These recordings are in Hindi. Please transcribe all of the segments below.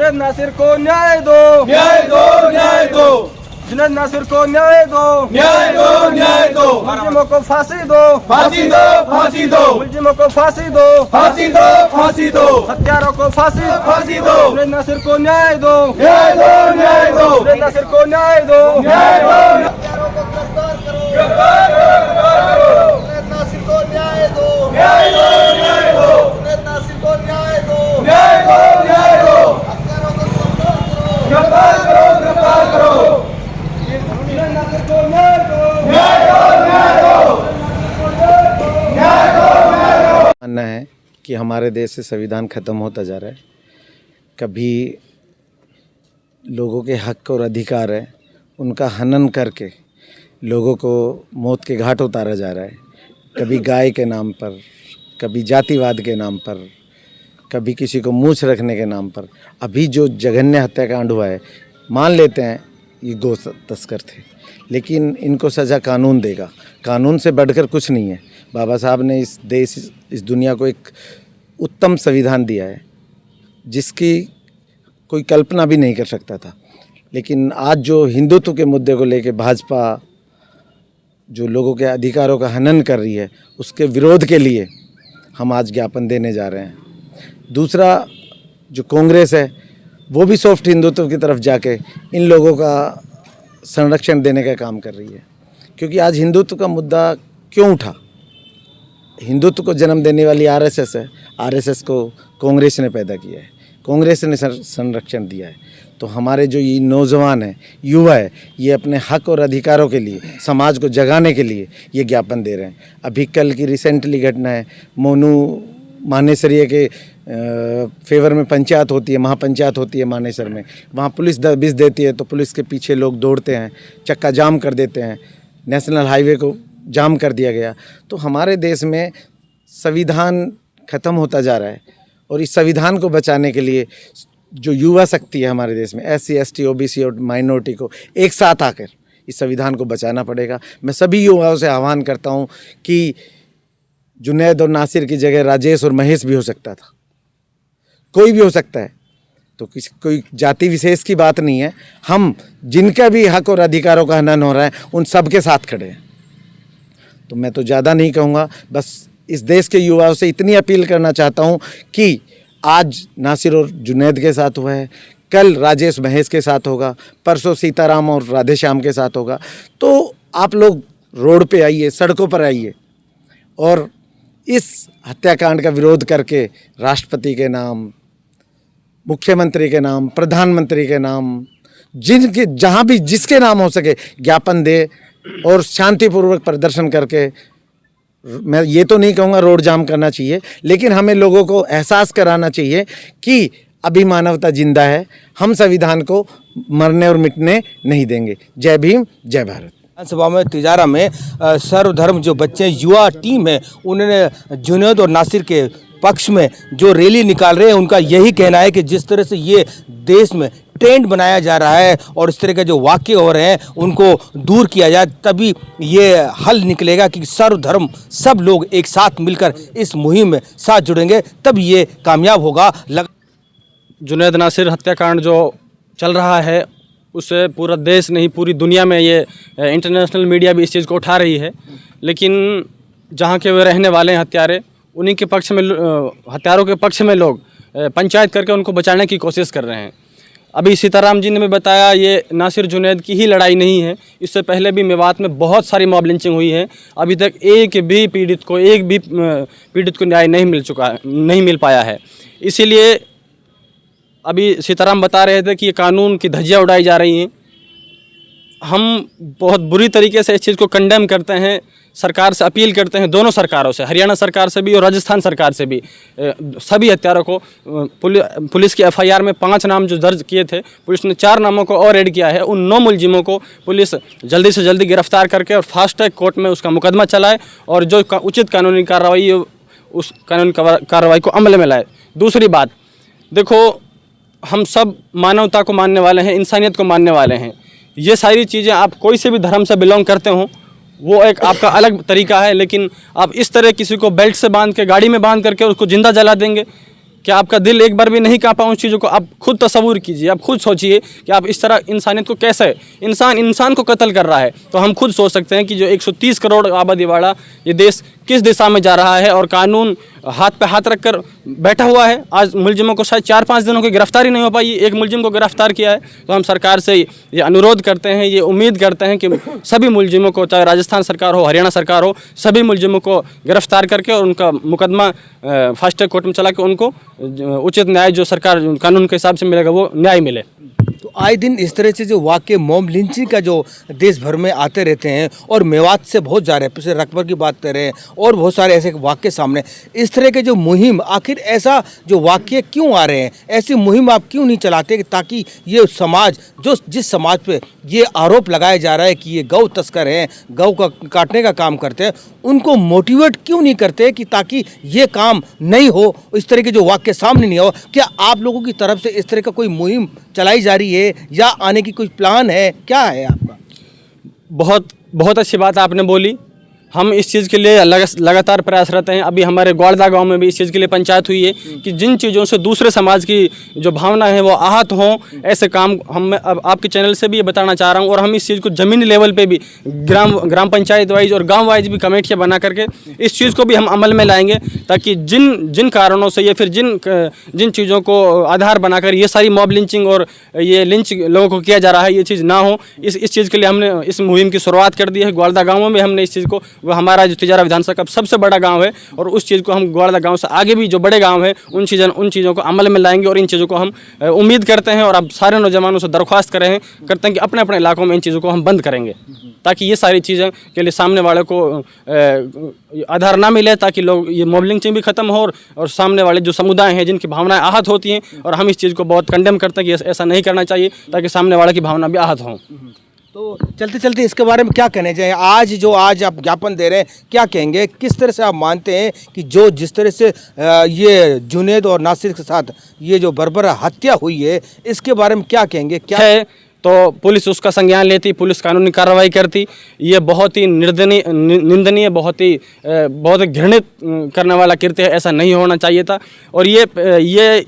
जुनैद नासिर को न्याय दो, न्याय दो, न्याय दो, जुनैद नासिर को न्याय दो, न्याय दो, न्याय दो, मुलजिमों को फांसी दो, फांसी दो, फांसी दो, मुलजिमों को फांसी दो, फांसी दो, फांसी दो, हत्यारों को फांसी फांसी दो, जुनैद नासिर को न्याय दो, न्याय दो, न्याय दो, जुनैद नासिर को न्याय दो, न्याय दो, हत्यारों को गिरफ्तार करो, गिरफ्तार करो, जुनैद नासिर को न्याय दो, न्याय दो, न्याय दो, जुनैद नासिर को न्याय दो, न्याय दो, न्याय दो, हत्यारों को गिरफ्तार करो, गिरफ्तार करो, गिरफ्तार करो, जुनैद नासिर को न्याय दो, न्याय दो, न्याय दो, न्याय दो, न्याय दो। मानना है कि हमारे देश से संविधान खत्म होता जा रहा है। कभी लोगों के हक और अधिकार है उनका हनन करके लोगों को मौत के घाट उतारा जा रहा है। कभी गाय के नाम पर, कभी जातिवाद के नाम पर, कभी किसी को मूछ रखने के नाम पर। अभी जो जघन्य हत्याकांड हुआ है, मान लेते हैं ये गो तस्कर थे, लेकिन इनको सज़ा कानून देगा। कानून से बढ़कर कुछ नहीं है। बाबा साहब ने इस देश, इस दुनिया को एक उत्तम संविधान दिया है जिसकी कोई कल्पना भी नहीं कर सकता था। लेकिन आज जो हिंदुत्व के मुद्दे को लेकर भाजपा जो लोगों के अधिकारों का हनन कर रही है, उसके विरोध के लिए हम आज ज्ञापन देने जा रहे हैं। दूसरा, जो कांग्रेस है वो भी सॉफ्ट हिंदुत्व की तरफ जाके इन लोगों का संरक्षण देने का काम कर रही है। क्योंकि आज हिंदुत्व का मुद्दा क्यों उठा? हिंदुत्व को जन्म देने वाली आरएसएस है। आरएसएस को कांग्रेस ने पैदा किया है, कांग्रेस ने संरक्षण दिया है। तो हमारे जो ये नौजवान है, युवा है, ये अपने हक और अधिकारों के लिए, समाज को जगाने के लिए ये ज्ञापन दे रहे हैं। अभी कल की रिसेंटली घटना है, मोनू मानेसरिया के फेवर में पंचायत होती है, महापंचायत होती है मानेसर में। वहाँ पुलिस दबिश देती है तो पुलिस के पीछे लोग दौड़ते हैं, चक्का जाम कर देते हैं, नेशनल हाईवे को जाम कर दिया गया। तो हमारे देश में संविधान ख़त्म होता जा रहा है और इस संविधान को बचाने के लिए जो युवा शक्ति है हमारे देश में, SC, ST, OBC और माइनॉरिटी को एक साथ आकर इस संविधान को बचाना पड़ेगा। मैं सभी युवाओं से आह्वान करता हूं कि जुनैद और नासिर की जगह राजेश और महेश भी हो सकता था, कोई भी हो सकता है। तो कोई जाति विशेष की बात नहीं है। हम जिनका भी हक और अधिकारों का हनन हो रहा है उन सब के साथ खड़े हैं। तो मैं तो ज़्यादा नहीं कहूँगा, बस इस देश के युवाओं से इतनी अपील करना चाहता हूँ कि आज नासिर और जुनैद के साथ हुआ है, कल राजेश महेश के साथ होगा, परसों सीताराम और राधेश्याम के साथ होगा। तो आप लोग रोड पे आइए, सड़कों पर आइए और इस हत्याकांड का विरोध करके राष्ट्रपति के नाम, मुख्यमंत्री के नाम, प्रधानमंत्री के नाम, जिनके जहाँ भी जिसके नाम हो सके ज्ञापन दे और शांतिपूर्वक प्रदर्शन करके, मैं ये तो नहीं कहूँगा रोड जाम करना चाहिए, लेकिन हमें लोगों को एहसास कराना चाहिए कि अभी मानवता जिंदा है, हम संविधान को मरने और मिटने नहीं देंगे। जय भीम, जय भारत। विधानसभा में तिजारा में सर्वधर्म जो बच्चे युवा टीम है, उन्होंने जुनैद और नासिर के पक्ष में जो रैली निकाल रहे हैं, उनका यही कहना है कि जिस तरह से ये देश में ट्रेंड बनाया जा रहा है और इस तरह के जो वाक्य हो रहे हैं उनको दूर किया जाए, तभी ये हल निकलेगा कि सर्वधर्म सब लोग एक साथ मिलकर इस मुहिम में साथ जुड़ेंगे, तब ये कामयाब होगा। जुनैद नासिर हत्याकांड जो चल रहा है उससे पूरा देश नहीं, पूरी दुनिया में ये इंटरनेशनल मीडिया भी इस चीज़ को उठा रही है। लेकिन जहाँ के वे रहने वाले हैं हत्यारे, उन्हीं के पक्ष में, हत्यारों के पक्ष में लोग पंचायत करके उनको बचाने की कोशिश कर रहे हैं। अभी सीताराम जी ने भी बताया ये नासिर जुनैद की ही लड़ाई नहीं है, इससे पहले भी मेवात में बहुत सारी मॉब लिंचिंग हुई है। अभी तक एक भी पीड़ित को न्याय नहीं मिल पाया है। इसीलिए अभी सीताराम बता रहे थे कि ये कानून की धज्जियाँ उड़ाई जा रही हैं। हम बहुत बुरी तरीके से इस चीज़ को कंडेम करते हैं, सरकार से अपील करते हैं, दोनों सरकारों से, हरियाणा सरकार से भी और राजस्थान सरकार से भी। सभी हत्यारों को पुलिस की FIR में 5 नाम जो दर्ज किए थे, पुलिस ने 4 नामों को और ऐड किया है। उन 9 मुलजिमों को पुलिस जल्दी से जल्दी गिरफ्तार करके और फास्ट ट्रैक कोर्ट में उसका मुकदमा चलाए और जो उचित कानूनी कार्रवाई उस कानूनी कार्रवाई को अमल में लाए। दूसरी बात, देखो हम सब मानवता को मानने वाले हैं, इंसानियत को मानने वाले हैं। ये सारी चीज़ें, आप कोई से भी धर्म से बिलोंग करते हो, वो एक आपका अलग तरीका है, लेकिन आप इस तरह किसी को बेल्ट से बांध के, गाड़ी में बांध करके उसको जिंदा जला देंगे, क्या आपका दिल एक बार भी नहीं कांपा उन चीज़ों को? आप खुद तसव्वुर कीजिए, आप खुद सोचिए कि आप इस तरह इंसानियत को कैसे, इंसान को कत्ल कर रहा है। तो हम खुद सोच सकते हैं कि जो 130 करोड़ आबादी वाला ये देश किस दिशा में जा रहा है, और कानून हाथ पे हाथ रखकर बैठा हुआ है। आज मुलजिमों को शायद 4-5 दिनों की गिरफ्तारी नहीं हो पाई, एक मुलजिम को गिरफ्तार किया है। तो हम सरकार से ये अनुरोध करते हैं, ये उम्मीद करते हैं कि सभी मुलजिमों को, चाहे राजस्थान सरकार हो, हरियाणा सरकार हो, सभी मुलजिमों को गिरफ्तार करके और उनका मुकदमा फास्ट ट्रैक कोर्ट में चला के उनको उचित न्याय जो सरकार कानून के हिसाब से मिलेगा वो न्याय मिले। तो आए दिन इस तरह से जो वाक़े मॉब लिंचिंग का जो देश भर में आते रहते हैं, और मेवात से बहुत जा रहे हैं, पिछले रकबर की बात कर रहे हैं, और बहुत सारे ऐसे वाक़े सामने। इस तरह के जो मुहिम, आखिर ऐसा जो वाक़े क्यों आ रहे हैं, ऐसी मुहिम आप क्यों नहीं चलाते कि ताकि ये समाज, जो जिस समाज पे ये आरोप लगाया जा रहा है कि ये गौ तस्कर हैं, गौ का काटने का काम करते हैं, उनको मोटिवेट क्यों नहीं करते कि ताकि ये काम नहीं हो, इस तरह के जो वाक़े सामने नहीं हो? क्या आप लोगों की तरफ से इस तरह का कोई मुहिम चलाई जा रही है या आने की कोई प्लान है, क्या है आपका? बहुत अच्छी बात आपने बोली। हम इस चीज़ के लिए लगातार प्रयासरत हैं। अभी हमारे ग्वाड़दा गांव में भी इस चीज़ के लिए पंचायत हुई है कि जिन चीज़ों से दूसरे समाज की जो भावना है वो आहत हों, ऐसे काम हम अब आपके चैनल से भी ये बताना चाह रहा हूँ। और हम इस चीज़ को ज़मीनी लेवल पे भी ग्राम पंचायत वाइज और गांव वाइज भी कमेटियाँ बना करके इस चीज़ को भी हम अमल में लाएंगे, ताकि जिन कारणों से या फिर जिन चीज़ों को आधार बनाकर ये सारी मॉब लिंचिंग और ये लिंच लोगों को किया जा रहा है, ये चीज़ ना हो। इस चीज़ के लिए हमने इस मुहिम की शुरुआत कर दी है। ग्वाड़दा गाँव में हमने इस चीज़ को, वो हमारा जो तिजारा विधानसभा का सबसे बड़ा गांव है, और उस चीज़ को हम ग्वाड़दा गांव से आगे भी जो बड़े गांव हैं उन चीज़ों को अमल में लाएंगे। और इन चीज़ों को हम उम्मीद करते हैं और अब सारे नौजवानों से दरख्वास्त करते हैं कि अपने अपने इलाकों में इन चीज़ों को हम बंद करेंगे, ताकि ये सारी चीज़ें के लिए सामने वाले को आधार ना मिले, ताकि लोग ये मॉब लिंचिंग भी खत्म हो और सामने वाले जो समुदाय हैं जिनकी भावनाएं आहत होती हैं, और हम इस चीज़ को बहुत कंडेम करते हैं कि ऐसा नहीं करना चाहिए, ताकि सामने वाले की भावना भी आहत हों। तो चलते चलते इसके बारे में क्या कहना चाहिए? आज आप ज्ञापन दे रहे हैं, क्या कहेंगे? किस तरह से आप मानते हैं कि जो जिस तरह से ये जुनैद और नासिर के साथ ये जो बर्बरा हत्या हुई है, इसके बारे में क्या कहेंगे? क्या है तो पुलिस उसका संज्ञान लेती, पुलिस कानूनी कार्रवाई करती। ये बहुत ही निंदनीय, बहुत ही घृणित करने वाला कृत्य है, ऐसा नहीं होना चाहिए था। और ये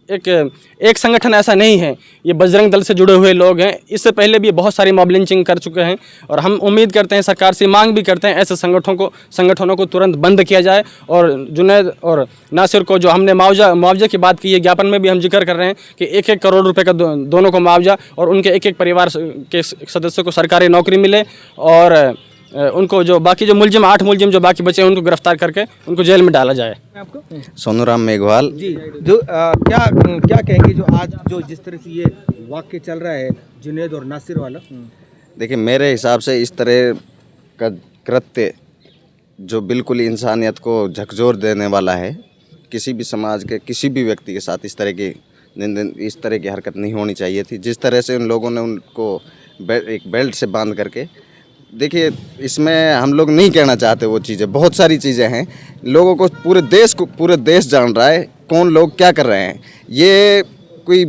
एक संगठन ऐसा नहीं है, ये बजरंग दल से जुड़े हुए लोग हैं। इससे पहले भी बहुत सारी मॉब लिंचिंग कर चुके हैं, और हम उम्मीद करते हैं, सरकार से मांग भी करते हैं, ऐसे संगठनों को तुरंत बंद किया जाए। और जुनैद और नासिर को जो हमने मुआवजे की बात की है, ज्ञापन में भी हम जिक्र कर रहे हैं कि 1-1 करोड़ रुपए का दोनों को मुआवजा, और उनके एक परिवार के सदस्यों को सरकारी नौकरी मिले, और उनको जो बाकी जो 8 मुलजिम जो बाकी बचे हैं उनको गिरफ्तार करके उनको जेल में डाला जाए। आपको सोनूराम मेघवाल जी, जो क्या कहेंगे जो आज जो जिस तरह से ये वाक़या चल रहा है जुनैद और नासिर वाला? देखिए, मेरे हिसाब से इस तरह का कृत्य जो बिल्कुल इंसानियत को झकझोर देने वाला है, किसी भी समाज के किसी भी व्यक्ति के साथ इस तरह की हरकत नहीं होनी चाहिए थी। जिस तरह से उन लोगों ने उनको एक बेल्ट से बांध करके, देखिए इसमें हम लोग नहीं कहना चाहते वो चीज़ें, बहुत सारी चीज़ें हैं, लोगों को पूरे देश जान रहा है कौन लोग क्या कर रहे हैं। ये कोई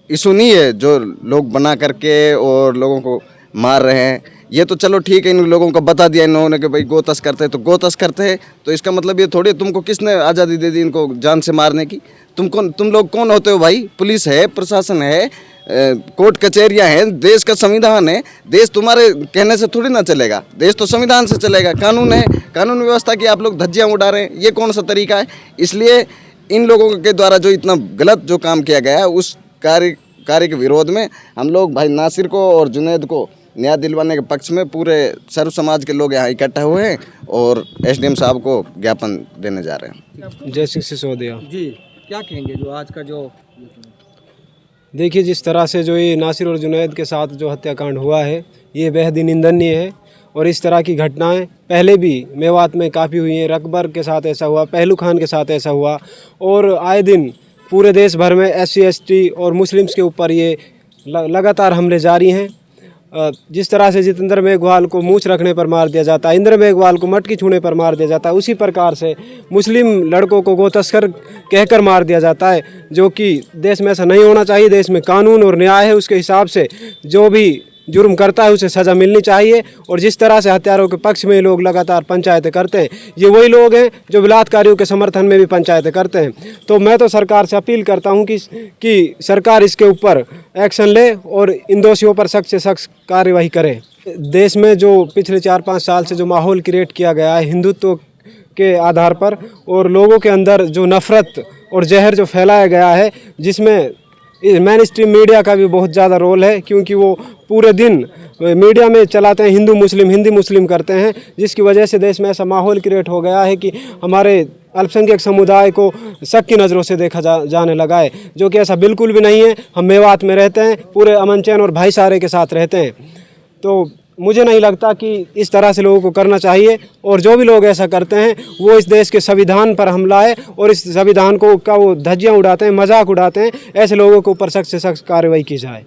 इशू नहीं है जो लोग बना करके और लोगों को मार रहे हैं। ये तो चलो ठीक है, इन लोगों को बता दिया इन्होंने कि भाई गोतस करते हैं तो गोतस करते हैं, तो इसका मतलब ये थोड़ी तुमको किसने आज़ादी दे दी इनको जान से मारने की? तुम लोग कौन होते हो भाई? पुलिस है, प्रशासन है, कोर्ट कचहरियां हैं, देश का संविधान है। देश तुम्हारे कहने से थोड़ी ना चलेगा, देश तो संविधान से चलेगा, कानून है, कानून व्यवस्था की आप लोग धज्जियां उड़ा रहे हैं, ये कौन सा तरीका है? इसलिए इन लोगों के द्वारा जो इतना गलत जो काम किया गया है, उस कार्य के विरोध में हम लोग भाई नासिर को और जुनैद को न्याय दिलवाने के पक्ष में पूरे सर्व समाज के लोग यहाँ इकट्ठा हुए हैं और एसडीएम साहब को ज्ञापन देने जा रहे हैं। जय सिंह सिसोदिया जी, क्या कहेंगे जो आज का जो देखिए, जिस तरह से जो ये नासिर और जुनैद के साथ जो हत्याकांड हुआ है, ये बेहद ही निंदनीय है। और इस तरह की घटनाएं पहले भी मेवात में काफ़ी हुई हैं। रकबर के साथ ऐसा हुआ, पहलू खान के साथ ऐसा हुआ, और आए दिन पूरे देश भर में SC ST और मुस्लिम्स के ऊपर ये लगातार हमले जारी हैं। जिस तरह से जितेंद्र मेघवाल को मूंछ रखने पर मार दिया जाता है, इंद्र मेघवाल को मटकी छूने पर मार दिया जाता है, उसी प्रकार से मुस्लिम लड़कों को गोतस्कर कहकर मार दिया जाता है, जो कि देश में ऐसा नहीं होना चाहिए। देश में कानून और न्याय है, उसके हिसाब से जो भी जुर्म करता है उसे सज़ा मिलनी चाहिए। और जिस तरह से हत्यारों के पक्ष में लोग लगातार पंचायतें करते हैं, ये वही लोग हैं जो बलात्कारियों के समर्थन में भी पंचायतें करते हैं। तो मैं तो सरकार से अपील करता हूं कि सरकार इसके ऊपर एक्शन ले और इन दोषियों पर सख्त से सख्त कार्रवाई करे। देश में जो पिछले 4-5 साल से जो माहौल क्रिएट किया गया है हिंदुत्व के आधार पर, और लोगों के अंदर जो नफ़रत और जहर जो फैलाया गया है, जिसमें मेन स्ट्रीम मीडिया का भी बहुत ज़्यादा रोल है, क्योंकि वो पूरे दिन मीडिया में चलाते हैं हिंदू मुस्लिम करते हैं, जिसकी वजह से देश में ऐसा माहौल क्रिएट हो गया है कि हमारे अल्पसंख्यक समुदाय को शक की नज़रों से देखा जाने लगा है, जो कि ऐसा बिल्कुल भी नहीं है। हम मेवात में रहते हैं, पूरे अमन चैन और भाईचारे के साथ रहते हैं। तो मुझे नहीं लगता कि इस तरह से लोगों को करना चाहिए, और जो भी लोग ऐसा करते हैं वो इस देश के संविधान पर हमला है और इस संविधान को वो धज्जियाँ उड़ाते हैं, मजाक उड़ाते हैं। ऐसे लोगों के ऊपर सख्त से सख्त कार्रवाई की जाए।